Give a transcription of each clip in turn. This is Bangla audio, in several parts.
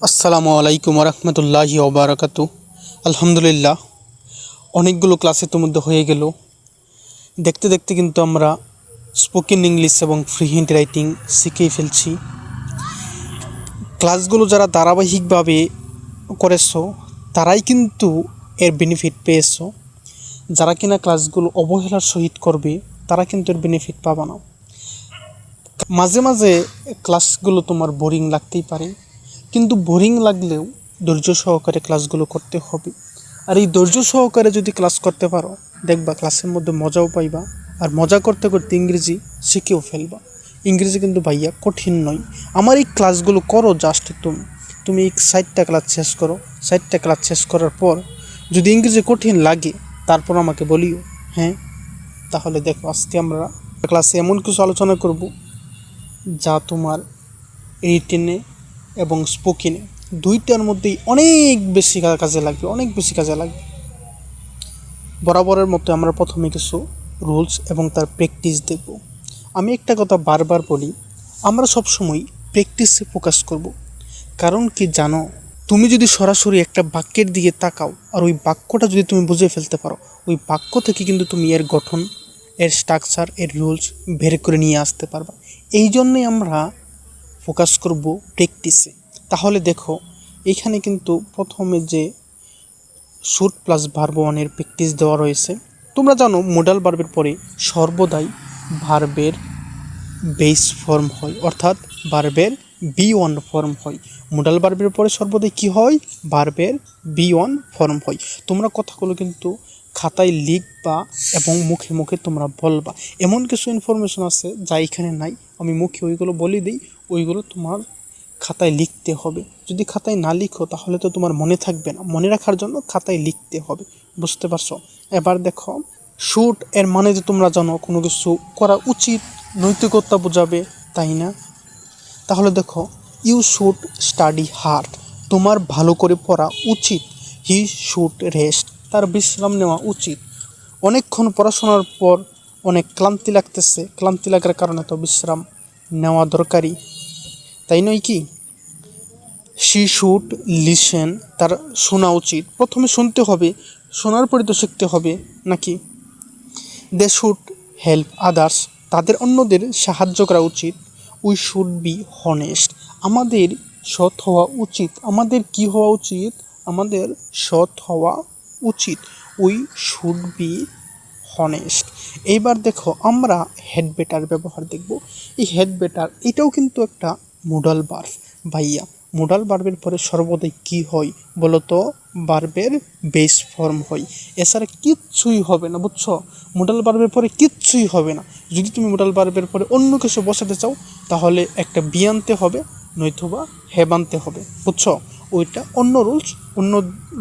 আসসালামু আলাইকুম রহমতুল্লাহি ওবারাকাতু। আলহামদুলিল্লাহ, অনেকগুলো ক্লাসের তো মধ্যে হয়ে গেল। দেখতে দেখতে কিন্তু আমরা স্পোকেন ইংলিশ এবং ফ্রি হ্যান্ড রাইটিং শিখেই ফেলছি। ক্লাসগুলো যারা ধারাবাহিকভাবে করেছো তারাই কিন্তু এর বেনিফিট পেয়েছো। যারা কিনা ক্লাসগুলো অবহেলার সহিত করবে তারা কিন্তু এর বেনিফিট পাবে না। মাঝে মাঝে ক্লাসগুলো তোমার বোরিং লাগতেই পারে, কিন্তু বোরিং লাগলেও ধৈর্য সহকারে ক্লাসগুলো করতে হবে। আর এই ধৈর্য সহকারে যদি ক্লাস করতে পারো, দেখবা ক্লাসের মধ্যে মজাও পাইবা, আর মজা করতে করতে ইংরেজি শিখেও ফেলবা। ইংরেজি কিন্তু ভাইয়া কঠিন নয়। আমার এই ক্লাসগুলো করো, জাস্ট তুমি এই 60টা ক্লাস শেষ করো। 60টা ক্লাস শেষ করার পর যদি ইংরেজি কঠিন লাগে তারপর আমাকে বলিও। হ্যাঁ, তাহলে দেখো আজকে আমরা ক্লাসে এমন কিছু আলোচনা করব যা তোমার রিটেনে এবং স্পোকেনে দুইটার মধ্যেই অনেক বেশি কাজে লাগবে, অনেক বেশি কাজে লাগবে। বরাবরের মতো আমরা প্রথমে কিছু রুলস এবং তার প্র্যাকটিস দেখব। আমি একটা কথা বারবার বলি, আমরা সবসময় প্র্যাকটিসে ফোকাস করব। কারণ কি জানো, তুমি যদি সরাসরি একটা বাক্যের দিকে তাকাও আর ওই বাক্যটা যদি তুমি বুঝে ফেলতে পারো, ওই বাক্য থেকে কিন্তু তুমি এর গঠন, এর স্ট্রাকচার, এর রুলস বের করে নিয়ে আসতে পারবা। এই জন্যই আমরা ফোকাস করব প্র্যাকটিসে। তাহলে দেখো, এখানে কিন্তু প্রথমে যে শুড প্লাস ভার্ব ওয়ানের প্র্যাকটিস দেওয়া রয়েছে। তোমরা জানো মোডাল ভার্বের পরে সর্বদাই ভার্বের বেস ফর্ম হয়, অর্থাৎ ভার্বের বি1 ফর্ম হয়। মোডাল ভার্বের পরে সর্বদাই কি হয়? ভার্বের বি1 ফর্ম হয়। তোমরা কথাগুলো কিন্তু খাতায় লিখবা এবং মুখে মুখে তোমরা বলবা। এমন কিছু ইনফরমেশন আছে যা এখানে নাই, আমি মুখে ওইগুলো বলে দিই, ওইগুলো তোমার খাতায় লিখতে হবে। যদি খাতায় না লিখো তাহলে তো তোমার মনে থাকবে না। মনে রাখার জন্য খাতায় লিখতে হবে, বুঝতে পারছো? এবার দেখো, শুড এর মানে যে তোমরা জানো কোনো কিছু করা উচিত, নৈতিকতা বোঝাবে, তাই না? তাহলে দেখো, ইউ শুড স্টাডি হার্ড, তোমার ভালো করে পড়া উচিত। হি শুড রেস্ট, তার বিশ্রাম নেওয়া উচিত। অনেকক্ষণ পড়াশোনার পর অনেক ক্লান্তি লাগতেছে, ক্লান্তি লাগার কারণে তো বিশ্রাম নেওয়া দরকারি, তাই নয় কি? শি শুড লিসেন, তার শোনা উচিত। প্রথমে শুনতে হবে, শোনার পরে তো শিখতে হবে নাকি? দে শুড হেল্প আদার্স, তাদের অন্যদের সাহায্য করা উচিত। উই শুড বি হনেস্ট, আমাদের সৎ হওয়া উচিত। আমাদের কি হওয়া উচিত? আমাদের সৎ হওয়া উচিত। We should be honest. এইবার দেখো, আমরা হেড বেটার ব্যবহার দেখব। এই হেড বেটার এটাও কিন্তু একটা মোডাল ভার্ব ভাইয়া। মোডাল ভার্বের পরে সর্বদাই কি হয় বলো তো? ভার্বের বেস ফর্ম হয়। এছাড়া কিচ্ছুই হবে না, বুঝছো? মোডাল ভার্বের পরে কিচ্ছুই হবে না। যদি তুমি মোডাল ভার্বের পরে অন্য কিছু বসাতে চাও তাহলে একটা বি আনতে হবে, নয়তোবা হ্যাভ আনতে হবে, বুঝছো? ওইটা অন্য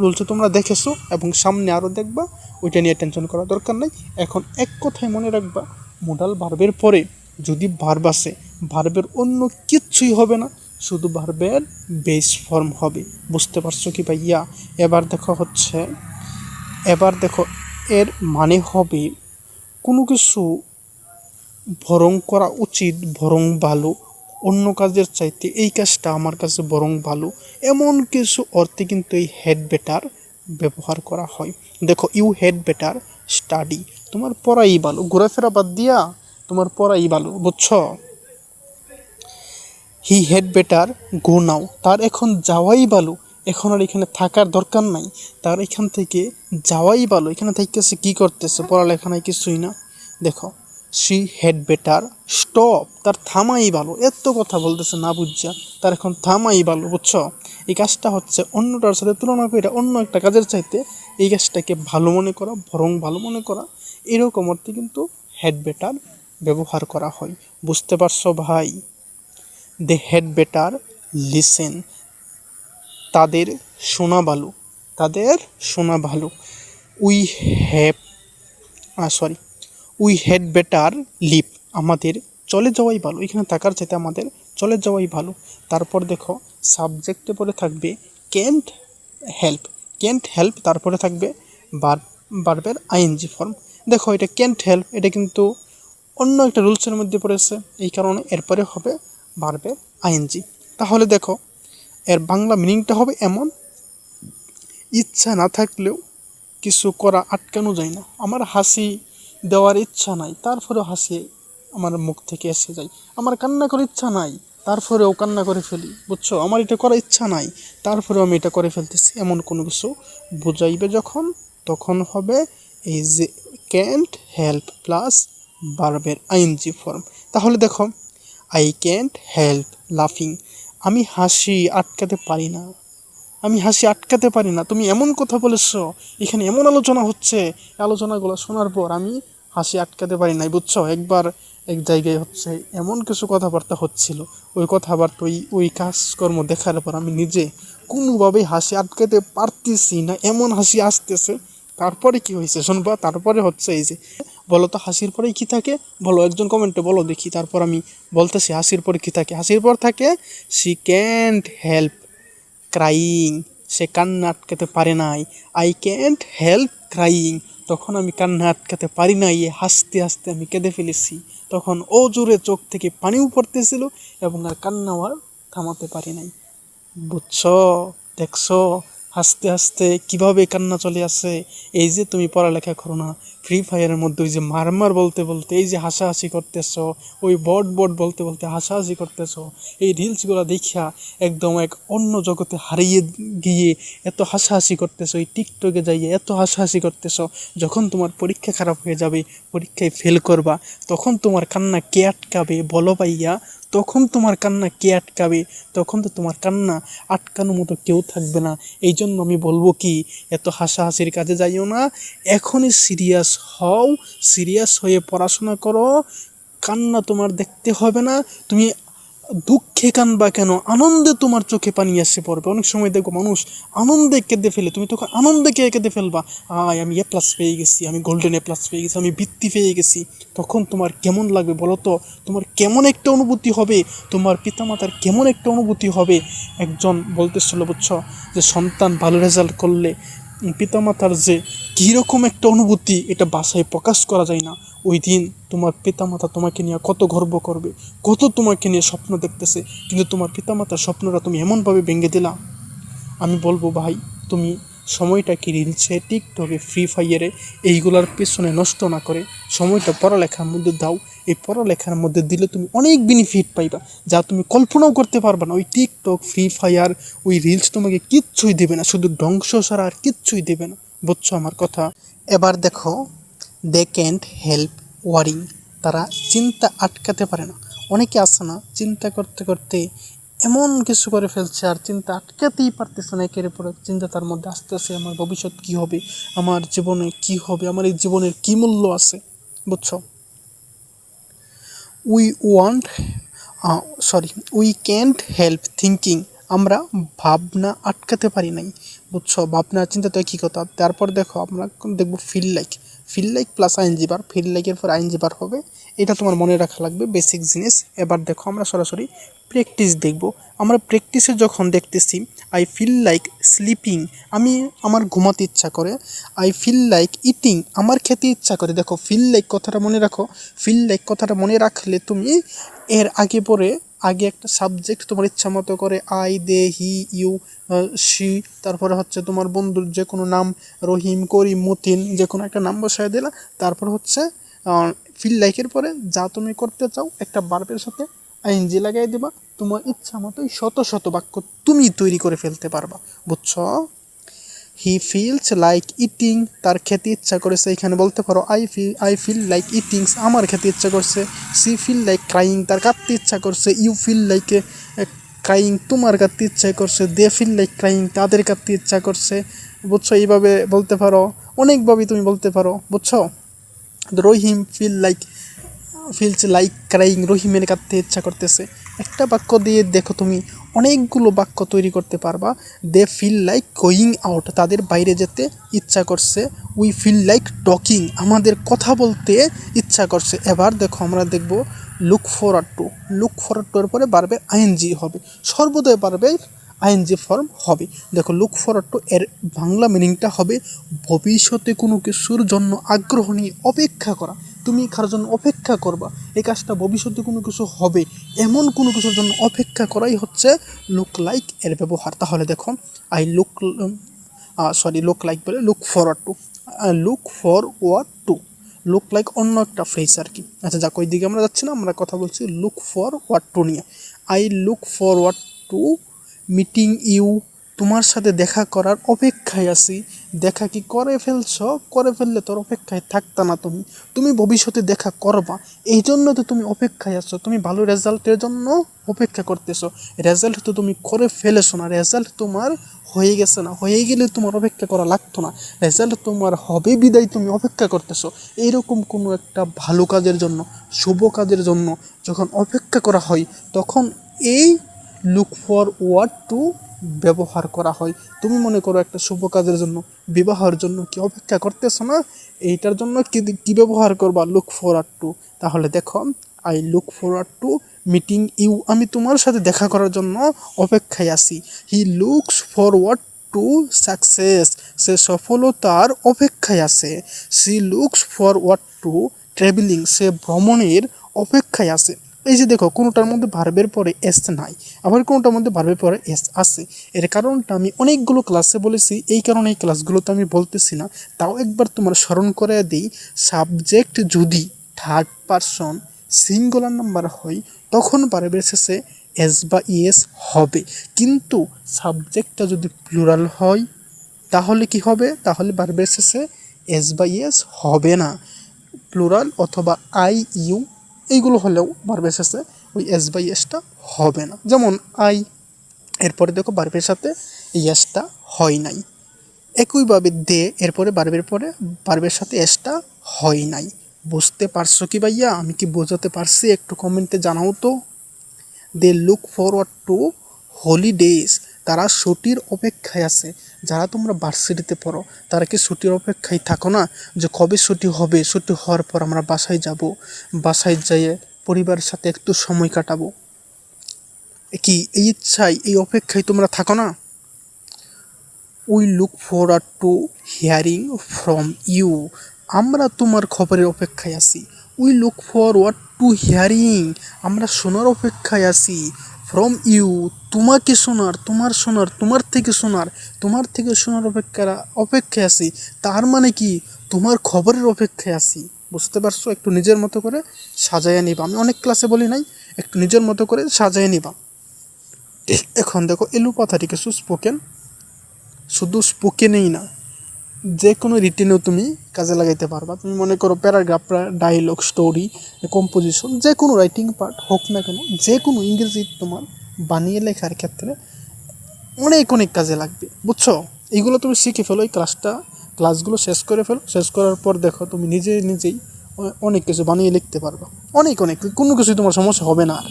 রুলসে তোমরা দেখেছো এবং সামনে আরও দেখবা, ওইটা নিয়ে টেনশন করার দরকার নাই। এখন এক কথায় মনে রাখবা, মোডাল ভার্বের পরে যদি ভার্ব আসে, ভার্বের অন্য কিচ্ছুই হবে না, শুধু ভার্বের বেস ফর্ম হবে। বুঝতে পারছো কি ভাইয়া? এবার দেখো এর মানে হবে কোনো কিছু বরং করা উচিত, বরং ভালো, অন্য কাজের চাইতে এই কাজটা আমার কাছে বরং ভালো, এমন কিছু অর্থে কিন্তু এই হেড বেটার ব্যবহার করা হয়। দেখো, ইউ হেড বেটার স্টাডি, তোমার পড়াই ভালো, ঘোরাফেরা বাদ দিয়া তোমার পড়াই ভালো, বুঝছো? হি হেড বেটার গো নাও, তার এখন যাওয়াই ভালো, এখন আর এখানে থাকার দরকার নাই, তার এখান থেকে যাওয়াই ভালো। এখানে থাকতেছে কি করতেছে? পড়ালেখা নাই, কিছুই না। দেখো, সি হেড বেটার স্টপ, তার থামাই ভালো। এত কথা বলতেছে না বুঝছা, তার এখন থামাই ভালো, বুঝছো? এই কাজটা হচ্ছে অন্যটার সাথে তুলনা করে অন্য একটা কাজের চাইতে এই কাজটাকে ভালো মনে করা, বরং ভালো মনে করা, এরকম অর্থে কিন্তু হেড বেটার ব্যবহার করা হয়। বুঝতে পারছো ভাই? দে হেড বেটার লিসেন, তাদের শোনা ভালো, তাদের শোনা ভালো। We have we had better leave, আমাদের চলে যাওয়াই ভালো, এখানে থাকার চাইতে আমাদের চলে যাওয়াই ভালো। তারপর দেখো, সাবজেক্টে পরে থাকবে ক্যান্ট হেল্প, ক্যান্ট হেল্প, তারপরে থাকবে ভার্বের আইএনজি ফর্ম। দেখো, এটা ক্যান্ট হেল্প, এটা কিন্তু অন্য একটা রুলসের মধ্যে পড়েছে, এই কারণে এরপরে হবে ভার্বের আইএনজি। তাহলে দেখো, এর বাংলা মিনিংটা হবে এমন, ইচ্ছা না থাকলেও কিছু করা আটকানো যায় না। আমার হাসি দেওয়ার ইচ্ছা নাই, তারপরেও হাসি আমার মুখ থেকে এসে যায়। আমার কান্না করার ইচ্ছা নাই, তারপরেও কান্না করে ফেলি, বুঝছো? আমার এটা করার ইচ্ছা নাই, তারপরেও আমি এটা করে ফেলতেছি। এমন কোনো কিছু বোঝাইবে যখন, তখন হবে এই যে ক্যান্ট হেল্প প্লাস ভার্বের আইএনজি ফর্ম। তাহলে দেখো, আই ক্যান্ট হেল্প লাফিং, আমি হাসি আটকাতে পারি না, আমি হাসি আটকাতে পারি না। তুমি এমন কথা বলেছো, এখানে এমন আলোচনা হচ্ছে, আলোচনাগুলো শোনার পর আমি হাসি আটকাতে পারি নাই, বুঝছো? একবার এক জায়গায় হচ্ছে এমন কিছু কথাবার্তা হচ্ছিল, ওই কথাবার্তা ওই কাজকর্ম দেখার পর আমি নিজে কোনোভাবেই হাসি আটকাতে পারতেছি না, এমন হাসি আসতেছে। তারপরে কি হয়েছে শুনবা? তারপরে হচ্ছে এই যে, বলো তো হাসির পরে কি থাকে? বলো, একজন কমেন্টে বলো দেখি। তারপর আমি বলতেছি হাসির পরে কি থাকে। হাসির পর থাকে শি ক্যান্ট হেল্প ক্রাইং, সে কান্না আটকাতে পারে নাই। আই ক্যান্ট হেল্প ক্রাইং, তখন আমি কান্না আটকাতে পারি নাই, হাসতে হাসতে আমি কেঁদে ফেলেছি। তখন ও জোরে চোখ থেকে পানিও পড়তেছিল এবং আর কান্নাও আর থামাতে পারি নাই। বুঝছো? দেখছো হাসতে হাসতে কিভাবে কান্না চলে আসে? এই যে তুমি পড়ালেখা করো না, ফ্রি ফায়ারের মধ্যে ওই যে মারমার বলতে বলতে এই যে হাসাহাসি করতেছো, ওই বট বলতে বলতে হাসাহাসি করতেছো, এই রিলসগুলো দেখিয়া একদম এক অন্য জগতে হারিয়ে গিয়ে এত হাসাহাসি করতেছো, এই টিকটকে যাইয়ে এত হাসাহাসি করতেছো। যখন তোমার পরীক্ষা খারাপ হয়ে যাবে, পরীক্ষায় ফেল করবা, তখন তোমার কান্না কে আটকাবে বলো ভাইয়া? তখন তোমার কান্না কে আটকাবে? তখন তো তোমার কান্না আটকানোর মতো কেউ থাকবে না। এই জন্য আমি বলবো কি, এত হাসাহাসির কাজে যাইও না, এখনই সিরিয়াস হও, সিরিয়াস হয়ে পড়াশোনা করো। কান্না তোমার দেখতে হবে না, তুমি দুঃখে কানবা কেন, আনন্দে তোমার চোখে পানি এসে পড়বে। অনেক সময় দেখবো মানুষ আনন্দে কেঁদে ফেলে, তুমি তখন আনন্দে কেঁদে ফেলবা, আমি এ প্লাস পেয়ে গেছি, আমি গোল্ডেন এ প্লাস পেয়ে গেছি, আমি বৃত্তি পেয়ে গেছি। তখন তোমার কেমন লাগবে বলো তো? তোমার কেমন একটা অনুভূতি হবে, তোমার পিতামাতার কেমন একটা অনুভূতি হবে? একজন বলতেছিল, বুঝছো, যে সন্তান ভালো রেজাল্ট করলে পিতামাতার যে কীরকম একটা অনুভূতি, এটা বাসায় প্রকাশ করা যায় না। ওই দিন তোমার পিতামাতা তোমাকে নিয়ে কত গর্ব করবে, কত তোমাকে নিয়ে স্বপ্ন দেখতেছে, কিন্তু তোমার পিতামাতার স্বপ্নটা তুমি এমনভাবে ভেঙে দিলা। আমি বলবো ভাই, তুমি সময়টা কি রিলসে, টিকটকে, ফ্রি ফায়ারে এইগুলোর পেছনে নষ্ট না করে সময়টা পড়ালেখার মধ্যে দাও। এই পড়ালেখার মধ্যে দিলে তুমি অনেক বেনিফিট পাইবা, যা তুমি কল্পনাও করতে পারবে না। ওই টিকটক, ফ্রি ফায়ার, ওই রিলস তোমাকে কিচ্ছুই দেবে না, শুধু ধ্বংস ছাড়া আর কিচ্ছুই দেবে না। বুঝছো আমার কথা? এবার দেখো, দে ক্যান্ট হেল্প ওয়ারিং, তারা চিন্তা আটকাতে পারে না। অনেকে আছে না, চিন্তা করতে করতে এমন কিছু করে ফেলছে আর চিন্তা আটকাতেই পারতেছে না। একের পর চিন্তা তার মধ্যে আসতেছে, আমার ভবিষ্যৎ কি হবে, আমার জীবনে কি হবে, আমার এই জীবনের কি মূল্য আছে। বুঝছো? We want we can't help thinking, আমরা ভাবনা আটকাতে পারি নাই। বুঝছো? ভাবনা চিন্তা তো একই কথা। তারপর দেখো, আমরা দেখবো ফিল লাইক প্লাস আইএনজি বার, ফিল লাইকের পর আইএনজি বার হবে, এটা তোমার মনে রাখা লাগবে, বেসিক জিনিস। এবার দেখো, আমরা সরাসরি প্র্যাকটিস দেখব। আমরা প্র্যাকটিসে যখন দেখতেছি, আই ফিল লাইক স্লিপিং, আমার ঘুমাতে ইচ্ছা করে। আই ফিল লাইক ইটিং, আমার খেতে ইচ্ছা করে। দেখো, ফিল লাইক কথাটা মনে রাখো। ফিল লাইক কথাটা মনে রাখলে তুমি এর আগে একটা সাবজেক্ট তোমার ইচ্ছা মতো করে, I, they, he, you, she, তারপরে হচ্ছে তোমার বন্ধুর যে কোনো নাম, রহিম, করিম, মতিন, যে কোনো একটা নাম বসায় দিলা। তারপর হচ্ছে ফিল লাইকের পরে যা তুমি করতে চাও একটা ভার্বের সাথে আইএনজি লাগাই দেবা। তোমার ইচ্ছা মতোই শত শত বাক্য তুমি তৈরি করে ফেলতে পারবা। বুঝছো? হি ফিলস লাইক ইটিং, তার খেতে ইচ্ছা করেছে, এখানে বলতে পারো আই ফিল লাইক ইটিংস, আমার খেতে ইচ্ছা করছে। সি ফিল লাইক ক্রাইং, তার কাঁদতে ইচ্ছা করছে। ইউ ফিল লাইক ক্রাইং, তোমার কাঁদতে ইচ্ছা করছে। দে ফিল লাইক ক্রাইং, তাদের কাঁদতে ইচ্ছা করছে। বুঝছো? এইভাবে বলতে পারো, অনেকভাবেই তুমি বলতে পারো। বুঝছো? রহিম ফিলস লাইক ক্রাইং, রহিমের কাঁদতে ইচ্ছা করতেছে। একটা বাক্য দিয়ে দেখো তুমি অনেকগুলো বাক্য তৈরি করতে পারবা। They feel like going out, তাদের বাইরে যেতে ইচ্ছা করছে। উই ফিল লাইক টকিং, আমাদের কথা বলতে ইচ্ছা করছে। এবার দেখো, আমরা দেখব লুক ফরওয়ার্ড টু এর পরে বারবার আইএনজি হবে, সর্বদাই বারবার আইএনজি ফর্ম হবে। দেখো, লুক ফরওয়ার্ড টু এর বাংলা মিনিংটা হবে ভবিষ্যতে কোনো কিছুর জন্য আগ্রহ নিয়ে অপেক্ষা করা। তুমি কারোর জন্য অপেক্ষা করবা, এই কাজটা ভবিষ্যতে কোনো কিছু হবে এমন কোনো কিছুর জন্য অপেক্ষা করাই হচ্ছে লুক লাইক এর ব্যবহার। তাহলে দেখো আই লুক লুক লাইক বলে look forward two, look forward two, look like অন্য একটা ফ্রেজ আর কি। আচ্ছা যাক, ওই দিকে আমরা যাচ্ছি না, আমরা কথা বলছি লুক ফরওয়ার্ড টু নিয়ে। I look forward to meeting you, তোমার সাথে দেখা করার অপেক্ষায় আছি। দেখা কি করে ফেলছো? করে ফেললে তোর অপেক্ষায় থাকতা না তুমি, তুমি ভবিষ্যতে দেখা করবা, এই জন্য তো তুমি অপেক্ষায় আছো, তুমি ভালো রেজাল্টের জন্য অপেক্ষা করতেছো। রেজাল্ট তো তুমি করে ফেলেছো না, রেজাল্ট তোমার হয়ে গেছে না, হয়ে গেলে তোমার অপেক্ষা করা লাগতো না, রেজাল্ট তোমার হবে বিদায় তুমি অপেক্ষা করতেছো। এইরকম কোনো একটা ভালো কাজের জন্য, শুভ কাজের জন্য যখন অপেক্ষা করা হয় তখন এই লুক ফরওয়ার্ড টু ব্যবহার করা হয়। তুমি মনে করো একটা শুভ কাজের জন্য, বিবাহের জন্য কি অপেক্ষা করতেছো না, এইটার জন্য কি ব্যবহার করবা? Look forward to. তাহলে দেখো I look forward to meeting you, আমি তোমার সাথে দেখা করার জন্য অপেক্ষায় আছি। He looks forward to success, সে সফলতার অপেক্ষায় আছে। She looks forward to travelling, সে ভ্রমণের অপেক্ষায় আছে। এই যে দেখো, কোনোটার মধ্যে ভার্বের পরে এস নাই, আবার কোনোটার মধ্যে ভার্বের পরে এস আছে। এর কারণটা আমি অনেকগুলো ক্লাসে বলেছি, এই কারণে এই ক্লাসগুলোতে আমি বলতেছি না, তাও একবার তোমার স্মরণ করে দিই। সাবজেক্ট যদি থার্ড পারসন সিঙ্গুলার নাম্বার হয় তখন ভার্বের শেষে এস বা ইএস হবে, কিন্তু সাবজেক্টটা যদি প্লুরাল হয় তাহলে কি হবে? তাহলে ভার্বের শেষে এস বা ইএস হবে না। প্লুরাল অথবা আই ইউ এইগুলো হলেও ভার্বের শেষে ওই এস বাই এসটা হবে না। যেমন আই, এরপরে দেখো ভার্বের সাথে এসটা হয় নাই। একইভাবে দে, এরপরে ভার্বের পরে ভার্বের সাথে এসটা হয় নাই। বুঝতে পারছো কি ভাইয়া? আমি কি বোঝাতে পারছি? একটু কমেন্টে জানাও তো। They look forward to holidays, তারা ছুটির অপেক্ষায় আছে। যারা তোমরা ভার্সিটিতে পড়ো তারা কি ছুটির অপেক্ষায় থাকো না, যে কবে ছুটি হবে, ছুটি হওয়ার পর আমরা বাসায় যাব, বাসায় যেয়ে পরিবারের সাথে একটু সময় কাটাবো, কি এই ইচ্ছায়, এই অপেক্ষায় তোমরা থাকো না? We look forward to hearing from you, আমরা তোমার খবরের অপেক্ষায় আছি। We look forward to hearing, আমরা শোনার অপেক্ষায় আছি। ফ্রম ইউ, তোমাকে শোনার, তোমার থেকে শোনার, অপেক্ষায় আছি। তার মানে কি? তোমার খবরের অপেক্ষায় আছি। বুঝতে পারছো? একটু নিজের মতো করে সাজায় নিবা, আমি অনেক ক্লাসে বলি নাই, একটু নিজের মতো করে সাজায় নিবা। এখন দেখো এলু কথাটি কিছু স্পোকেন, শুধু স্পোকেনেই না, যে কোনো রিটেনেও তুমি কাজে লাগাইতে পারবা। তুমি মনে করো প্যারাগ্রাফ, ডায়লগ, স্টোরি, কম্পোজিশন, যে কোনো রাইটিং পার্ট হোক না কেন, যে কোনো ইংরেজি তোমার বানিয়ে লেখার ক্ষেত্রে অনেক কাজে লাগবে। বুঝছো? এইগুলো তুমি শিখে ফেলো, এই ক্লাসগুলো শেষ করে ফেলো। শেষ করার পর দেখো তুমি নিজেই অনেক কিছু বানিয়ে লিখতে পারবা, অনেক কোনো কিছুই তোমার সমস্যা হবে না আর।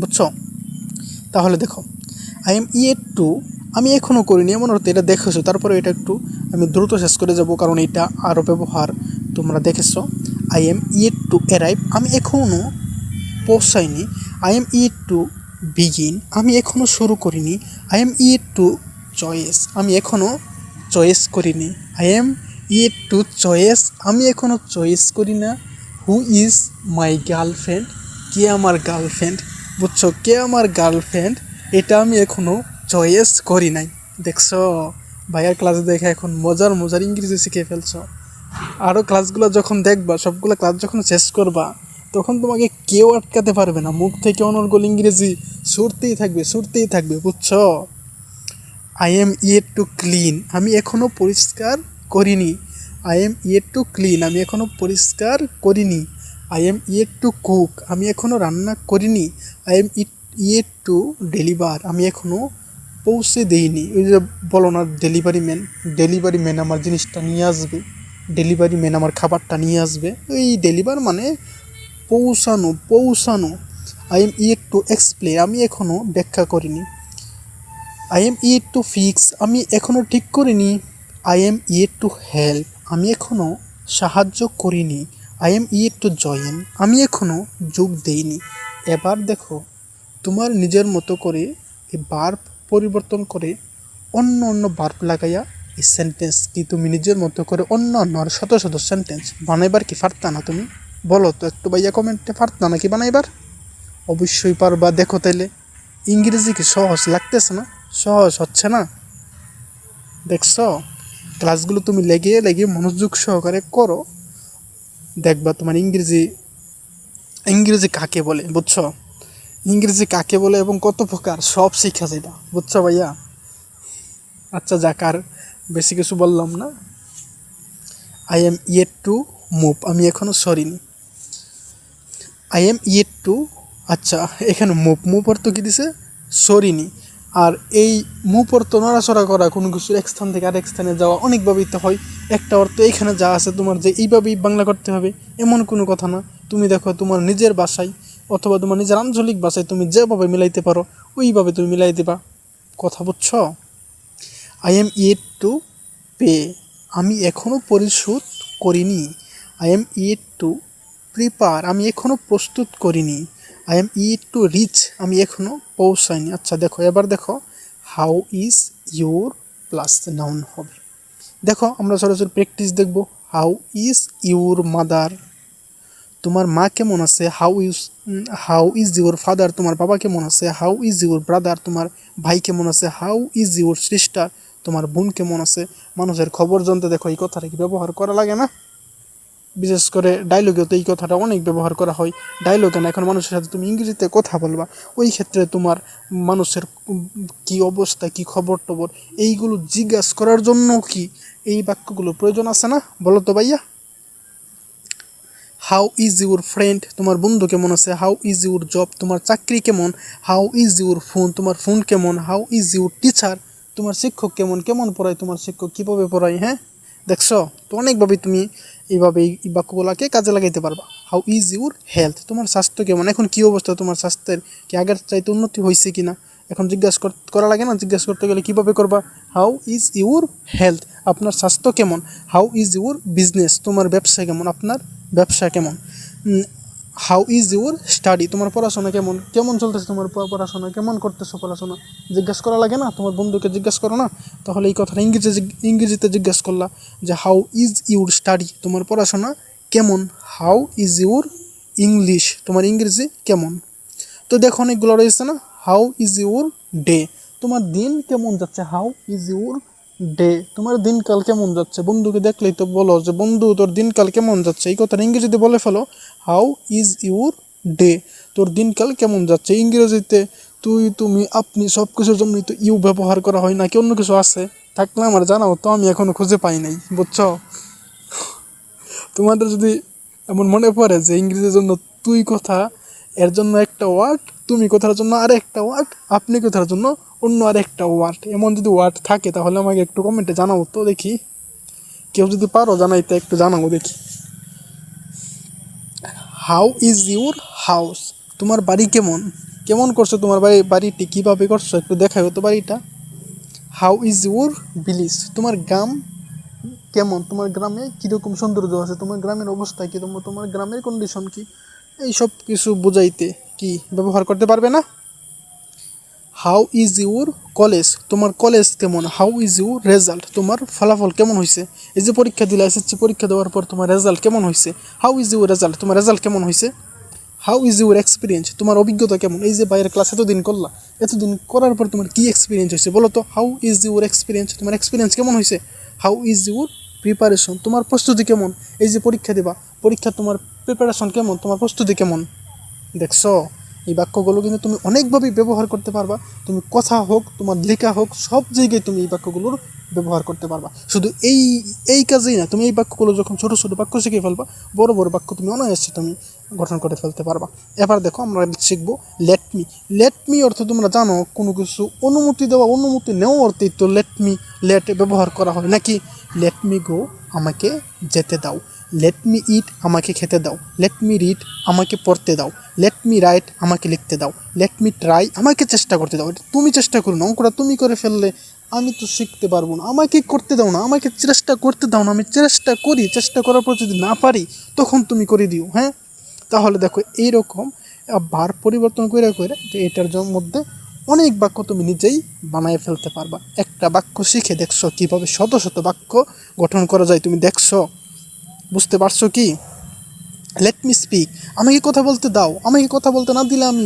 বুঝছো? তাহলে দেখো আই এম ইয়েট টু, আমি এখনও করিনি, এমন হতে এটা দেখেছো, তারপরে এটা একটু আমি দ্রুত শেষ করে যাব কারণ এটা আরও ব্যবহার তোমরা দেখেছো। I am yet to arrive, আমি এখনও পৌঁছাইনি। I am yet to begin, আমি এখনও শুরু করিনি। I am yet to choice, আমি এখনও চয়েস করিনি। I am yet to choice, আমি এখনও চয়েস করি না। হু ইজ মাই গার্লফ্রেন্ড, কে আমার গার্লফ্রেন্ড। বুঝছো? কে আমার গার্লফ্রেন্ড, এটা আমি এখনও চয়েস করি নাই। দেখছো ভাইয়ার ক্লাস দেখে এখন মজার ইংরেজি শিখে ফেলছো। আরও ক্লাসগুলো যখন দেখবা, সবগুলো ক্লাস যখন শেষ করবা, তখন তোমাকে কেউ আটকাতে পারবে না, মুখ থেকে অনর্গল ইংরেজি ছুটতেই থাকবে। বুঝছো? I am yet to clean, আমি এখনও পরিষ্কার করিনি। I am yet to clean, আমি এখনও পরিষ্কার করিনি। I am yet to cook, আমি এখনও রান্না করিনি। I am yet to deliver, আমি এখনও পৌঁছে দেইনি। ওই যে বলো না ডেলিভারি ম্যান আমার জিনিসটা নিয়ে আসবে, ডেলিভারি ম্যান আমার খাবারটা নিয়ে আসবে। এই ডেলিভার মানে পৌঁছানো। I am yet to explain, আমি এখনও ব্যাখ্যা করিনি। I am yet to fix, আমি এখনও ঠিক করিনি। I am yet two help, আমি এখনও সাহায্য করিনি। I am yet to join, আমি এখনও যোগ দেইনি। এবার দেখো তোমার নিজের মতো করে এই বার্ব পরিবর্তন করে অন্য বার্ব লাগাইয়া এই সেন্টেন্স কি তুমি নিজের মতো করে অন্য অন্য আর শত শত সেন্টেন্স বানাইবার কি পারতা না তুমি? বলো তো একটু ভাইয়া কমেন্টে, পারতা নাকি বানাইবার? অবশ্যই পারবা। দেখো তাইলে ইংরেজি কি সহজ লাগতেছে না? সহজ হচ্ছে না? দেখছো, ক্লাসগুলো তুমি লেগে লেগে মনোযোগ সহকারে করো, দেখবা তোমার ইংরেজি ইংরেজি কাকে বলে বুঝছো, ইংরেজি কাকে বলে এবং কত প্রকার সব শিখা যাইবা, বুঝছো ভাইয়া? আচ্ছা যাক, আর বেশি কিছু বললাম না। I am yet to move, আমি এখনো সরিনি। আই এম ইয়েট টু, আচ্ছা এখানে মুভ, মুভ অর্থ কী দিছে? সরিনি। আর এই মুভ অর্থ নড়াচড়া করা, কোনো কিছু এক স্থান থেকে আরেক স্থানে যাওয়া, অনেকভাবেই তো হয়। একটা অর্থ এইখানে যা আছে তোমার যে এইভাবেই বাংলা করতে হবে এমন কোনো কথা না। তুমি দেখো তোমার নিজের ভাষায় অথবা তোমার নিজের আঞ্চলিক ভাষায় তুমি যেভাবে মিলাইতে পারো ওইভাবে তুমি মিলাই দেবা, কথা বুঝছো? I am yet to pay, আমি এখনও পরিশোধ করিনি। আই এম ইয়েট টু প্রিপার, আমি এখনও প্রস্তুত করিনি। I am yet to reach, আমি এখনও পৌঁছাইনি। আচ্ছা দেখো, এবার দেখো how is your plus noun হবে। দেখো আমরা সরাসরি প্র্যাকটিস দেখব। হাউ ইজ ইউর মাদার, তোমার মা কেমন আছে? হাউ ইজ ইউর ফাদার, তোমার বাবা কেমন আছে? হাউ ইজ ইউর ব্রাদার, তোমার ভাই কেমন আছে? হাউ ইজ ইউর সিস্টার, তোমার বোন কেমন আছে? মানুষের খবর জানতে দেখো এই কথাটা কি ব্যবহার করা লাগে না? বিশেষ করে ডায়লগেও তো এই কথাটা অনেক ব্যবহার করা হয়। ডায়লগে না, এখন মানুষের সাথে তুমি ইংরেজিতে কথা বলবা, ওই ক্ষেত্রে তোমার মানুষের কি অবস্থা, কি খবর টবর, এইগুলো জিজ্ঞাসা করার জন্য কি এই বাক্যগুলো প্রয়োজন আছে না? বলো তো ভাইয়া। হাউ ইজ ইউর ফ্রেন্ড, তোমার বন্ধু কেমন আছে? হাউ ইজ ইউর জব, তোমার চাকরি কেমন? হাউ ইজ ইউর ফোন, তোমার ফোন কেমন? হাউ ইজ ইউর টিচার, তোমার শিক্ষক কেমন? কেমন পড়ায় তোমার শিক্ষক, কীভাবে পড়ায়? হ্যাঁ দেখছো তো, অনেকভাবে তুমি এইভাবে এই বাক্যগুলোকে কাজে লাগাইতে পারবা। হাউ ইজ ইউর হেলথ, তোমার স্বাস্থ্য কেমন? এখন কী অবস্থা তোমার স্বাস্থ্যের, কি আগের চাইতে উন্নতি হয়েছে কি না? এখন জিজ্ঞাসা করা লাগে না? জিজ্ঞাসা করতে গেলে কীভাবে করবা? হাউ ইজ ইউর হেলথ, আপনার স্বাস্থ্য কেমন? হাউ ইজ ইউর বিজনেস, তোমার ব্যবসা কেমন? আপনার ব্যবসা কেমন? হাউ ইজ ইউর স্টাডি, তোমার পড়াশোনা কেমন? কেমন চলতেছে তোমার পড়াশোনা? কেমন করতেছো পড়াশোনা? জিজ্ঞাসা করা লাগে না? তোমার বন্ধুকে জিজ্ঞাসা করো না? তাহলে এই কথাটা ইংরেজিতে জিজ্ঞাসা করলা যে হাউ ইজ ইউর স্টাডি, তোমার পড়াশোনা কেমন? হাউ ইজ ইউর ইংলিশ, তোমার ইংরেজি কেমন? তো দেখো অনেকগুলো রয়েছে না। হাউ ইজ ইউর ডে, তোমার দিন কেমন যাচ্ছে? হাউ ইজ ইউর ডে, তোমার দিনকাল কেমন যাচ্ছে? বন্ধুকে দেখলেই তো বলো যে বন্ধু তোর দিনকাল কেমন যাচ্ছে, এই কথাটা ইংরেজিতে বলে ফেলো। হাউ ইজ ইউর ডে, তোর দিনকাল কেমন যাচ্ছে। ইংরেজিতে তুই, তুমি, আপনি সব কিছুর জন্যই তো ইউ ব্যবহার করা হয়, নাকি অন্য কিছু আছে? থাকলে আমার জানাও তো, আমি এখনো খুঁজে পাই নাই, বুঝছো? তোমাদের যদি এমন মনে পড়ে যে ইংরেজির জন্য তুই কথা এর জন্য একটা ওয়ার্ড, তুমি কথার জন্য আর একটা ওয়ার্ড, আপনি কথার জন্য অন্য আর একটা ওয়ার্ড, এমন যদি ওয়ার্ড থাকে তাহলে আমাকে একটু কমেন্টে জানাবো তো দেখি। কেউ যদি পারো জানাইতে একটু জানাবো দেখি। হাউ ইজ ইউর হাউস, তোমার বাড়ি কেমন? কেমন করছো তোমার বাড়িটি, কীভাবে করছো একটু দেখাও তো বাড়িটা। হাউ ইজ ইউর ভিলেজ, তোমার গ্রাম কেমন? তোমার গ্রামে কীরকম সৌন্দর্য আছে? তোমার গ্রামের অবস্থা কী? তোমার গ্রামের কন্ডিশন কী? এই সব কিছু বোঝাইতে কি ব্যবহার করতে পারবে না? হাউ ইজ ইউর কলেজ, তোমার কলেজ কেমন? হাউ ইজ ইউর রেজাল্ট, তোমার ফলাফল কেমন হয়েছে? এই যে পরীক্ষা দিলে, এসএসসি পরীক্ষা দেওয়ার পর তোমার রেজাল্ট কেমন হয়েছে? হাউ ইজ ইউর রেজাল্ট, তোমার রেজাল্ট কেমন হয়েছে? হাউ ইজ ইউর এক্সপিরিয়েন্স, তোমার অভিজ্ঞতা কেমন? এই যে বাইরের ক্লাস এতদিন করলা, এতদিন করার পর তোমার কী এক্সপিরিয়েন্স হয়েছে বলো তো? হাউ ইজ ইউর এক্সপিরিয়েন্স, তোমার এক্সপিরিয়েন্স কেমন হয়েছে? হাউ ইজ ইউর প্রিপারেশন, তোমার প্রস্তুতি কেমন? এই যে পরীক্ষা দেবা, পরীক্ষা তোমার প্রিপারেশন কেমন? তোমার প্রস্তুতি কেমন? দেখছো, এই বাক্যগুলো কিন্তু তুমি অনেকভাবেই ব্যবহার করতে পারবা। তুমি কথা হোক, তোমার লেখা হোক, সব জায়গায় তুমি এই বাক্যগুলোর ব্যবহার করতে পারবা। শুধু এই কাজেই না, তুমি এই বাক্যগুলো যখন ছোটো ছোটো বাক্য শিখে ফেলবা, বড় বড় বাক্য তুমি অনায়াসে তুমি গঠন করে ফেলতে পারবা। এবার দেখো আমরা শিখবো লেটমি। লেটমি অর্থ তোমরা জানো, কোনো কিছু অনুমতি দেওয়া, অনুমতি নেওয়া অর্থেই তো লেট ব্যবহার করা হয় নাকি? লেটমি গো, আমাকে যেতে দাও। লেট মি ইট, আমাকে খেতে দাও। লেট মি রিড, আমাকে পড়তে দাও। লেট মি রাইট, আমাকে লিখতে দাও। লেট মি ট্রাই, আমাকে চেষ্টা করতে দাও। এটা তুমি চেষ্টা করো না, অঙ্কটা তুমি করে ফেললে আমি তো শিখতে পারবো না। আমাকে করতে দাও না, আমাকে চেষ্টা করতে দাও না, আমি চেষ্টা করি, চেষ্টা করার পর যদি না পারি তখন তুমি করে দিও। হ্যাঁ, তাহলে দেখো এইরকম ভার পরিবর্তন করে এটার মধ্যে অনেক বাক্য তুমি নিজেই বানায় ফেলতে পারবা। একটা বাক্য শিখে দেখছো কীভাবে শত শত বাক্য গঠন করা যায়, তুমি দেখছো, বুঝতে পারছো কি? লেট মি স্পিক, আমাকে কথা বলতে দাও। আমাকে কথা বলতে না দিলে আমি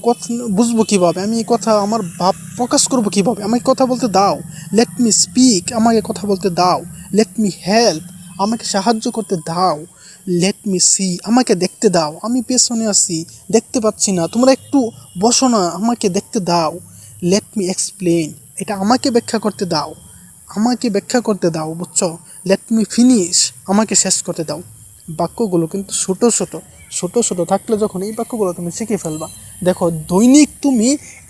কথা বুঝবো কীভাবে, আমি এই কথা আমার ভাব প্রকাশ করবো কীভাবে? আমাকে কথা বলতে দাও। লেট মি স্পিক, আমাকে কথা বলতে দাও। লেট মি হেল্প, আমাকে সাহায্য করতে দাও। লেট মি সি, আমাকে দেখতে দাও, আমি পেছনে আছি, দেখতে পাচ্ছি না, তোমরা একটু বসো না, আমাকে দেখতে দাও। লেট মি এক্সপ্লেন, এটা আমাকে ব্যাখ্যা করতে দাও, আমাকে ব্যাখ্যা করতে দাও, বুঝছো? লেট মি ফিনিশ, আমাকে শেষ করতে দাও। বাক্যগুলো কিন্তু ছোটো ছোটো ছোটো ছোটো থাকলে যখন এই বাক্যগুলো তুমি শিখে ফেলবা, দেখো দৈনিক তুমি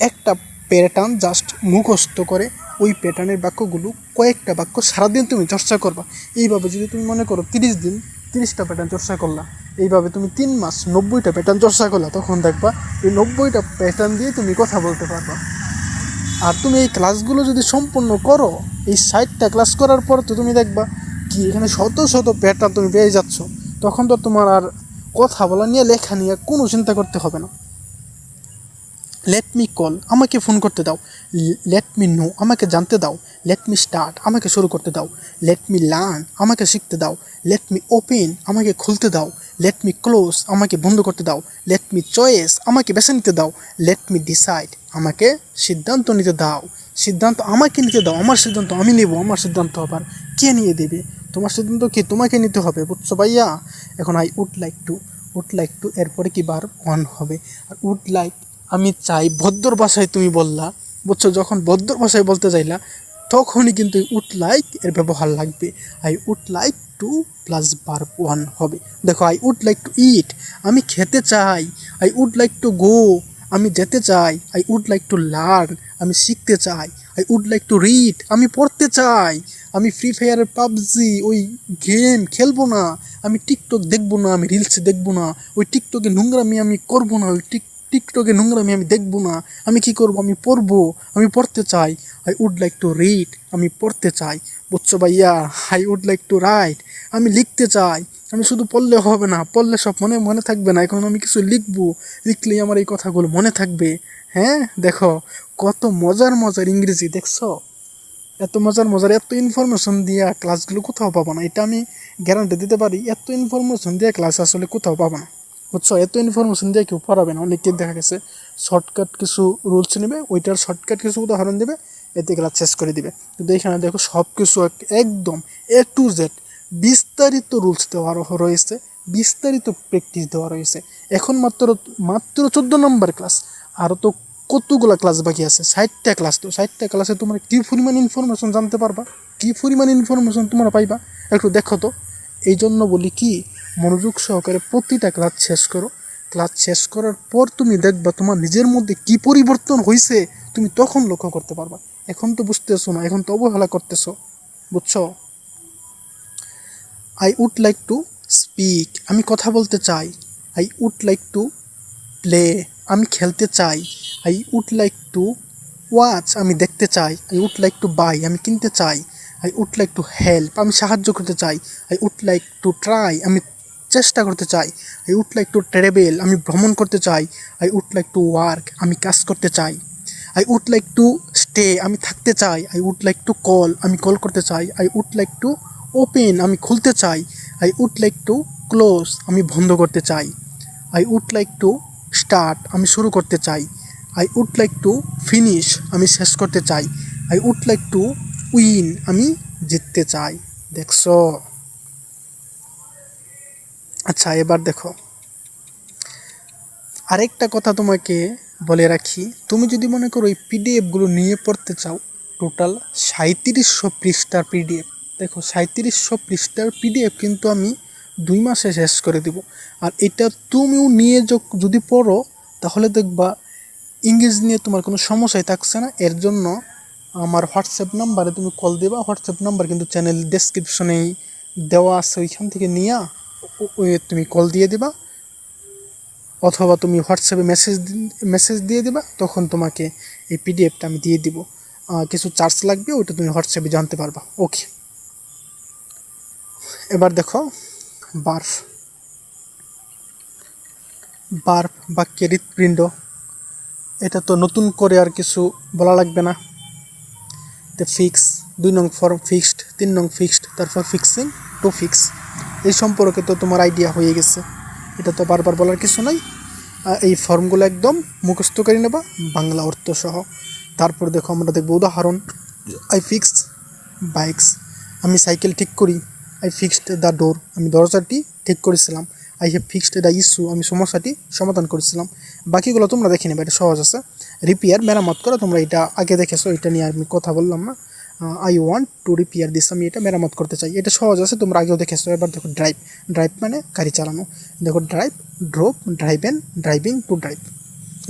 একটা প্যাটার্ন জাস্ট মুখস্থ করে ওই প্যাটার্নের বাক্যগুলো কয়েকটা বাক্য সারাদিন তুমি চর্চা করবা। এইভাবে যদি তুমি মনে করো 30 দিন 30টা প্যাটার্ন চর্চা করলা, এইভাবে তুমি 3 মাস 90টা প্যাটার্ন চর্চা করলা, তখন দেখবা এই 90টা প্যাটার্ন দিয়ে তুমি কথা বলতে পারবা। আর তুমি এই ক্লাসগুলো যদি সম্পূর্ণ করো, এই 60টা ক্লাস করার পর তো তুমি দেখবা কি এখানে শত শত প্যাটার্ন তুমি পেয়ে যাচ্ছ। তখন তো তোমার আর কথা বলা নিয়ে লেখা নিয়ে কোনো চিন্তা করতে হবে না। লেট মি কল, আমাকে ফোন করতে দাও। লেট মি নো, আমাকে জানতে দাও। লেট মি স্টার্ট, আমাকে শুরু করতে দাও। লেট মি লার্ন, আমাকে শিখতে দাও। লেট মি ওপেন, আমাকে খুলতে দাও। লেট মি ক্লোজ, আমাকে বন্ধ করতে দাও। লেট মি চয়েস, আমাকে বেছে নিতে দাও। লেট মি ডিসাইড, আমাকে সিদ্ধান্ত নিতে দাও। সিদ্ধান্ত আমাকে নিতে দাও, আমার সিদ্ধান্ত আমি নেব। আমার সিদ্ধান্ত আবার কে নিয়ে দেবে? তোমার সিদ্ধান্ত কি তোমাকে নিতে হবে, বুঝছো ভাইয়া? এখন I would like to, would like to এরপরে কি বার ওয়ান হবে। আর উড লাইক আমি চাই ভদ্র ভাষায় তুমি বললা, বুঝছো? যখন ভদ্র ভাষায় বলতে চাইলা তখনই কিন্তু উড লাইক এর ব্যবহার লাগবে। I would like to plus বার ওয়ান হবে। দেখো I would like to eat, আমি খেতে চাই। I would like to go, আমি যেতে চাই। I would like to learn, আমি শিখতে চাই। I would like to read, আমি পড়তে চাই। আমি ফ্রি ফায়ারের পাবজি ওই গেম খেলবো না, আমি টিকটক দেখবো না, আমি রিলস দেখবো না, ওই টিকটকে নোংরামি আমি করবো না, ওই টিকটকে নোংরামি আমি দেখবো না। আমি কি করব? আমি পড়বো, আমি পড়তে চাই। I would like to read, আমি পড়তে চাই, বুঝছো ভাইয়া? I would like to write, আমি লিখতে চাই। আমি শুধু পড়লে হবে না, পড়লে সব মনে মনে থাকবে না, এখন আমি কিছু লিখবো, লিখলেই আমার এই কথাগুলো মনে থাকবে। হ্যাঁ, দেখো কত মজার মজার ইংরেজি, দেখছো? এত মজার মজার এত ইনফরমেশন দিয়া ক্লাসগুলো কোথাও পাবো না, এটা আমি গ্যারান্টি দিতে পারি। এত ইনফরমেশন দিয়ে ক্লাস আসলে কোথাও পাবো না, বুঝছো? এত ইনফরমেশন দিয়ে কেউ পড়াবে না। অনেকে দেখা গেছে শর্টকাট কিছু রুলস নেবে, ওইটার শর্টকাট কিছু উদাহরণ দেবে, এতে ক্লাস শেষ করে দিবে। কিন্তু এখানে দেখো সব কিছু একদম A to Z বিস্তারিত রুলস দেওয়া রয়েছে, বিস্তারিত প্র্যাকটিস দেওয়া রয়েছে। এখন মাত্র মাত্র 14 নম্বর ক্লাস, আরও তো কতগুলো ক্লাস বাকি আছে। 60টা ক্লাস, তো 60টা ক্লাসে তোমরা কী পরিমাণ ইনফরমেশন জানতে পারবা, কী পরিমাণ ইনফরমেশন তোমরা পাইবা, একটু দেখো তো। এই জন্য বলি কি, মনোযোগ সহকারে প্রতিটা ক্লাস শেষ করো। ক্লাস শেষ করার পর তুমি দেখবা তোমার নিজের মধ্যে কি পরিবর্তন হয়েছে, তুমি তখন লক্ষ্য করতে পারবা। এখন তো বুঝতেছো না, এখন তো অবহেলা করতেছো, বুঝছো? I would like to speak, আমি কথা বলতে চাই। I would like to play, আমি খেলতে চাই। I would like to watch, আমি দেখতে চাই। I would like to buy, আমি কিনতে চাই। I would like to help, আমি সাহায্য করতে চাই। I would like to try, আমি চেষ্টা করতে চাই। I would like to travel, আমি ভ্রমণ করতে চাই। I would like to work, আমি কাজ করতে চাই। I would like to stay, আমি থাকতে চাই। I would like to call, আমি কল করতে চাই। I would like to open, আমি খুলতে চাই। I would like to close, আমি বন্ধ করতে চাই। I would like to start, আমি শুরু করতে চাই। I would like to finish, আমি শেষ করতে চাই। I would like to win, আমি জিততে চাই। দেখছো? আচ্ছা, এবার দেখো আরেকটা কথা তোমাকে বলে রাখি। তুমি যদি মনে করো এই পিডিএফগুলো নিয়ে পড়তে চাও, টোটাল 3700 পৃষ্ঠার পিডিএফ। দেখো 3700 পৃষ্ঠার পিডিএফ কিন্তু আমি 2 মাসে শেষ করে দিব। আর এটা তুমিও নিয়ে যদি পড়ো, তাহলে দেখবা ইংরেজি নিয়ে তোমার কোনো সমস্যাই থাকছে না। এর জন্য আমার হোয়াটসঅ্যাপ নাম্বারে তুমি কল দেবা। হোয়াটসঅ্যাপ নাম্বার কিন্তু চ্যানেল ডেসক্রিপশনেই দেওয়া আছে, ওইখান থেকে নিয়ে তুমি কল দিয়ে দিবা, অথবা তুমি হোয়াটসঅ্যাপে মেসেজ দিয়ে দেবা, তখন তোমাকে এই পিডিএফটা আমি দিয়ে দিব। কিছু চার্জ লাগবে, ওইটা তুমি হোয়াটসঅ্যাপে জানতে পারবা। ওকে, এবার দেখো বার্ফ। বার্ফ বাক্যের হৃৎপিণ্ড। এটা তো নতুন করে আর কিছু বলা লাগবে না। তো ফিক্স 2 নং ফর্ম ফিক্সড, 3 নং ফিক্সড, তারপর ফিক্সিং টু ফিক্স, এই সম্পর্কে তো তোমার আইডিয়া হয়ে গেছে। এটা তো বারবার বলার কিছু নাই। এই ফর্মগুলো একদম মুখস্থ করে নেবা বাংলা অর্থ সহ। তারপর দেখো আমরা দেখব উদাহরণ। আই ফিক্স বাইকস, আমি সাইকেল ঠিক করি। আই ফিক্সড দ্য ডোর, আমি দরজাটি ঠিক করেছিলাম। I have fixed the issue, আমি সমস্যাটি সমাধান করেছিলাম। বাকিগুলো তোমরা দেখে নেবে, এটা সহজ আছে। রিপেয়ার মেরামত করা, তোমরা এটা আগে দেখেছো, এটা নিয়ে আমি কথা বললাম না। I want to repair this, আমি এটা মেরামত করতে চাই, এটা সহজ আছে, তোমরা আগেও দেখেছো। এবার দেখো ড্রাইভ, ড্রাইভ মানে গাড়ি চালানো। দেখো drive, drop, driven, driving, to drive.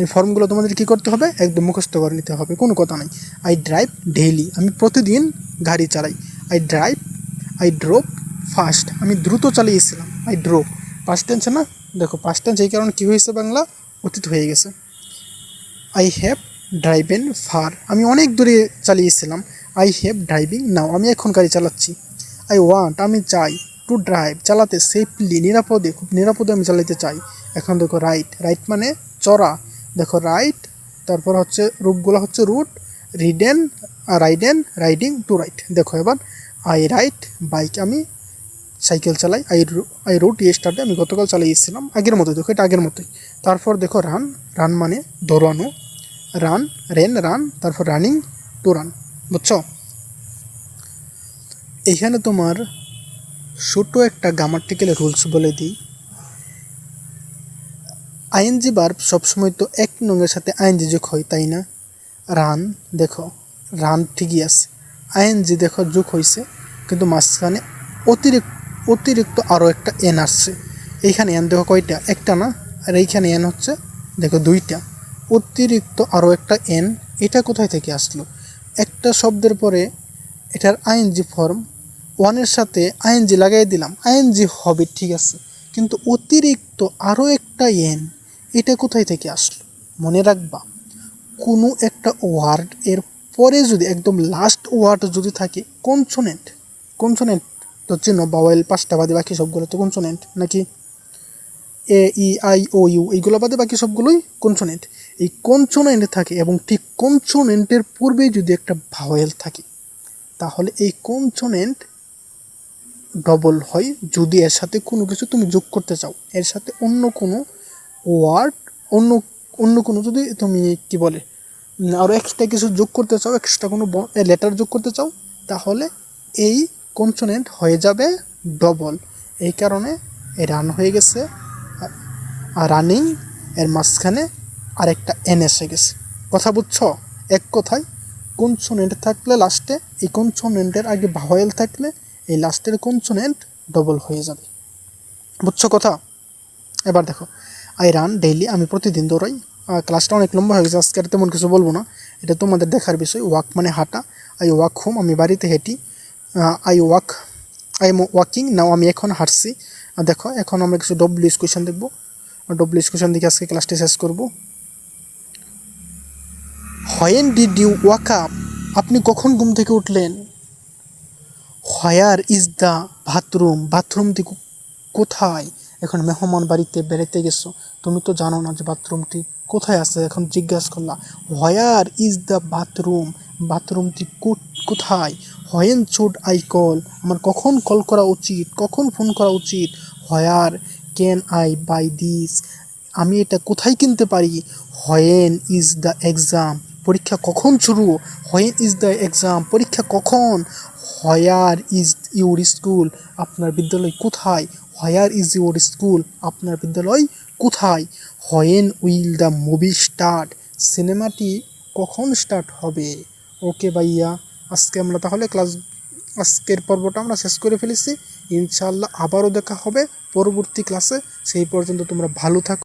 এই ফর্মগুলো তোমাদের কী করতে হবে, একদম মুখস্থ করে নিতে হবে, কোনো কথা নাই। আই ড্রাইভ ডেইলি, আমি প্রতিদিন গাড়ি চালাই। I drive, I drop fast, আমি দ্রুত চালিয়েছিলাম। আই ড্রপ পাস্ট টেন্স না, দেখো পাস্ট টেন্স এই কারণে কী হয়েছে, বাংলা অতীত হয়ে গেছে। আই হ্যাভ ড্রাইভেন ফার, আমি অনেক দূরে চালিয়েছিলাম। আই হ্যাভ ড্রাইভিং নাও, আমি এখন গাড়ি চালাচ্ছি। আই ওয়ান্ট, আমি চাই। টু ড্রাইভ, চালাতে। সেফলি, নিরাপদে, খুব নিরাপদে আমি চালাতে চাই। এখন দেখো রাইট, রাইট মানে চড়া। দেখো রাইট, তারপর হচ্ছে রূপগুলো হচ্ছে rode, ridden, ridden, riding, to ride. দেখো এবার আই রাইড বাইক, আমি সাইকেল চালাই। আই রুট ইয়েস্টারডে, আমি গতকাল চালিয়েছিলাম। আগের মতোই, দেখো এটা আগের মতোই। তারপর দেখো রান, রান মানে দৌড়ানো। রান, রেন, রান, তারপর রানিং, টু রান। বুঝছো? এইখানে তোমার ছোটো একটা গ্রামাটিক্যাল রুলস বলে দিই। আইএনজি ভার্ব সবসময় তো 1 নংয়ের সাথে আইএনজি যোগ হয়, তাই না? রান, দেখো রান ঠিকই আছে, আইএনজি দেখো যোগ হয়েছে, কিন্তু মাঝখানে অতিরিক্ত আরও একটা এন আসছে। এইখানে এন দেখো কয়টা, একটা না, আর এইখানে এন হচ্ছে দেখো 2টা। অতিরিক্ত আরও একটা এন, এটা কোথায় থেকে আসলো? একটা শব্দের পরে এটার আইএনজি ফর্ম, ওয়ানের সাথে আইএনজি লাগাই দিলাম, আইএনজি হবে ঠিক আছে, কিন্তু অতিরিক্ত আরও একটা এন, এটা কোথায় থেকে আসলো? মনে রাখবা, কোনো একটা ওয়ার্ড এর পরে যদি একদম লাস্ট ওয়ার্ড যদি থাকে কনসোনেন্ট, কনসোনেন্ট তো চিহ্ন, বাওয়েল 5টা বাদে বাকি সবগুলো তো কনসোনেন্ট, নাকি এ ই আই ও ইউ এইগুলো বাদে বাকি সবগুলোই কনসোনেন্ট। এই কনসোনেন্ট থাকে এবং ঠিক কনসোনেন্টের পূর্বেই যদি একটা ভাওয়েল থাকে, তাহলে এই কনসোনেন্ট ডবল হয় যদি এর সাথে কোনো কিছু তুমি যোগ করতে চাও, এর সাথে অন্য কোনো ওয়ার্ড, অন্য কোনো যদি তুমি কি বলে আরও এক্সট্রা কিছু যোগ করতে চাও, এক্সট্রা কোনো লেটার যোগ করতে চাও, তাহলে এই কনসোনেন্ট হয়ে যাবে ডবল। এই কারণে এই রান হয়ে গেছে, আর রানিং এর মাঝখানে আরেকটা এন এসে গেছে। কথা বুঝছো? এক কথায় কনসোনেন্ট থাকলে লাস্টে, এই কনসোনেন্টের আগে ভাওয়েল থাকলে এই লাস্টের কনসোনেন্ট ডবল হয়ে যাবে। বুঝছো কথা? এবার দেখো আই রান ডেইলি, আমি প্রতিদিন দৌড়াই। ক্লাসটা অনেক লম্বা হয়ে গেছে, আজকে আর তেমন কিছু বলবো না, এটা তোমাদের দেখার বিষয়। ওয়াক মানে হাঁটা। আই ওয়াক হোম, আমি বাড়িতে হেঁটি। আই এম ওয়াকিং নাও, আমি এখন হাঁটছি। দেখো এখন আমরা কিছু ডব্লিউএস কোয়েশন দেখবো, ডব্লিউএস কোয়েশন দেখে আজকে ক্লাসটি শেষ করবো। When did you woke up, আপনি কখন ঘুম থেকে উঠলেন? হোয়ার ইজ দ্য বাথরুম, বাথরুমটি কোথায়? এখন মেহমান বাড়িতে বেড়াতে গেছো, তুমি তো জানো না যে বাথরুমটি কোথায় আছে, এখন জিজ্ঞাসা করলা হোয়ার ইজ দ্য বাথরুম, বাথরুমটি কোথায়? হোয়েন শুড আই কল, আমার কখন কল করা উচিত, কখন ফোন করা উচিত? Where can I buy this, আমি এটা কোথায় কিনতে পারি? হোয়েন ইজ দ্য এক্সাম, পরীক্ষা কখন শুরু? হোয়েন ইজ দ্য এক্সাম, পরীক্ষা কখন? হোয়ার ইজ ইউর স্কুল, আপনার বিদ্যালয় কোথায়? হোয়ার ইজ ইউর স্কুল, আপনার বিদ্যালয় কোথায়? When will the movie start, সিনেমাটি কখন স্টার্ট হবে? ওকে ভাইয়া, আজকে আমরা তাহলে আজকের পর্বটা আমরা শেষ করে ফেলেছি। ইনশাআল্লাহ আবারও দেখা হবে পরবর্তী ক্লাসে। সেই পর্যন্ত তোমরা ভালো থাকো।